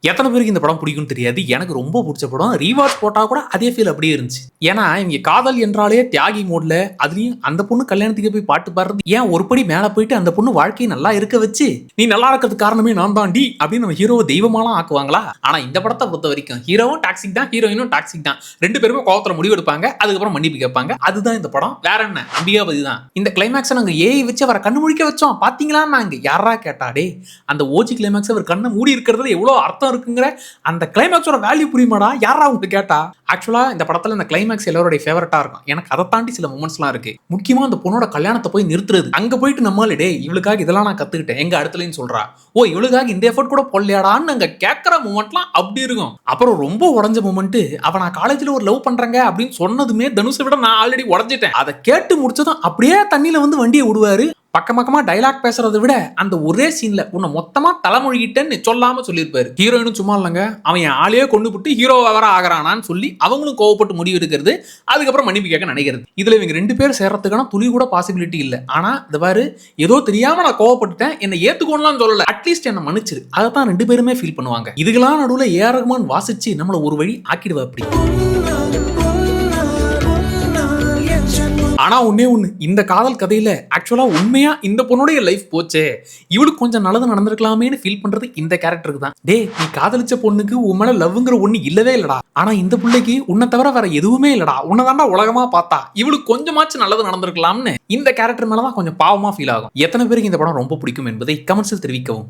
எத்தனை பேருக்கு இந்த படம் பிடிக்கும்னு தெரியாது. எனக்கு ரொம்ப பிடிச்ச படம். ரீவாட்ச் போட்டா கூட அதே ஃபீல் அப்படியே இருந்துச்சு. ஏன்னா இவங்க காதல் என்றாலே தியாகி மோட்ல, அதுலயும் அந்த பொண்ணு கல்யாணத்துக்கு போய் பாட்டு பாடுறது, ஏன் ஒரு படி மேல போயிட்டு அந்த பொண்ணு வாழ்க்கையை நல்லா இருக்க வச்சு, நீ நல்லா இருக்கிறதுக்கு காரணமே நான் தாண்டி அப்படின்னு நம்ம ஹீரோவை தெய்வமாலாம் ஆக்குவாங்களா? ஆனா இந்த படத்தை பொறுத்த வரைக்கும் ஹீரோவும் டாக்ஸிக் தான், ஹீரோயினும் டாக்ஸிக் தான். ரெண்டு பேருமே கோவத்துல முடிவெடுப்பாங்க, அதுக்கப்புறம் மன்னிப்பு கேட்பாங்க. அதுதான் இந்த படம். வேற என்ன, அம்பிகாபதி தான். இந்த கிளைமேக்ஸ் நாங்க ஏஐ வச்சு அவரை கண்ணு முழிக்க வச்சோம் பாத்தீங்களா? நாங்க யாரா கேட்டாடே அந்த ஓஜி கிளைமேக்ஸ் அவர் கண்ணை மூடி இருக்கிறதுல எவ்வளவு அர்த்தம் இருக்குங்கிற அந்த கிளைமேக்ஸோட வேல்யூ புரியுமாடா? யாரா அவங்க கேட்டா? ஆக்சுவலா இந்த படத்துல இந்த கிளைமேக்ஸ் எல்லாரோட ஃபேவரட்டா இருக்கும். எனக்கு அதை தாண்டி சில மூமெண்ட்ஸ்லாம் இருக்கு. முக்கியமா அந்த பொண்ணோட கல்யாணத்தை போய் நிறுத்துறது. அங்க போயிட்டு நம்மளே டே இவளுக்காக இதெல்லாம் நான் கத்துக்கிட்டேன் எங்க அடுத்துலன்னு சொல்றா. ஓ இவளுக்காக இந்த எஃபர்ட் கூட போடலையாடான்னு அங்க கேட்கற மூமெண்ட்லாம் அப்படி இருக்கும். அப்புறம் ரொம்ப உடஞ்ச மூமெண்ட், அவ நான் காலேஜ்ல ஒரு லவ் பண்றேங்க அப்படின்னு சொன்னதுமே தனுஷை விட நான் ஆல்ரெடி உடஞ்சிட்டேன். அதை கேட்டு முடிச்சதும் அப்படியே தண்ணியில வந்து வண்டியை விடுவாரு. பக்கம் பக்கமா டைலாக் பேசுறதை விட அந்த ஒரே சீன்ல உன்னை மொத்தமா தலைமொழிகிட்டேன்னு சொல்லாம சொல்லியிருப்பாரு. ஹீரோயினும் சும்மா இல்லைங்க, அவன் ஆளையே கொண்டு விட்டு ஹீரோவா வர ஆகிறானான்னு சொல்லி அவங்களும் கோவப்பட்டு முடிவு எடுக்கிறது, அதுக்கப்புறம் மன்னிப்பு கேட்க நினைக்கிறது. இதுல இவங்க ரெண்டு பேரும் சேர்றதுக்கான துளி கூட பாசிபிலிட்டி இல்ல. ஆனா இந்த பாரு ஏதோ தெரியாம நான் கோவப்பட்டுட்டேன், என்னை ஏத்துக்கோன்னு சொல்லல, அட்லீஸ்ட் என்ன மன்னிச்சிரு. அதைத்தான் ரெண்டு பேருமே ஃபீல் பண்ணுவாங்க. இதுக்கெல்லாம் நடுவுல ஏஆர் ரஹ்மான் வாசிச்சு நம்மள ஒரு வழி ஆக்கிடுவா. அப்படி ஆனா ஒன்னே ஒண்ணு, இந்த காதல் கதையில ஆக்சுவலா உண்மையா இந்த பொண்ணுடைய லைஃப் போச்சே, இவளுக்கு கொஞ்சம் நல்லது நடந்திருக்கலாமேன்னு ஃபீல் பண்றது இந்த கேரக்டருக்கு தான். டே நீ காதலிச்ச பொண்ணுக்கு உன் மேல லவ்ங்கிற ஒண்ணு இல்லவே இல்லடா, ஆனா இந்த பிள்ளைக்கு உன்னை தவிர வேற எதுவுமே இல்லடா, உன்னதாண்டா உலகமா பார்த்தா, இவளுக்கு கொஞ்சமாச்சும் நல்லது நடந்திருக்கலாம்னு இந்த கேரக்டர் மேலதான் கொஞ்சம் பாவமா ஃபீல் ஆகும். எத்தனை பேருக்கு இந்த படம் ரொம்ப பிடிக்கும் என்பதை கமெண்ட்ஸில் தெரிவிக்கவும்.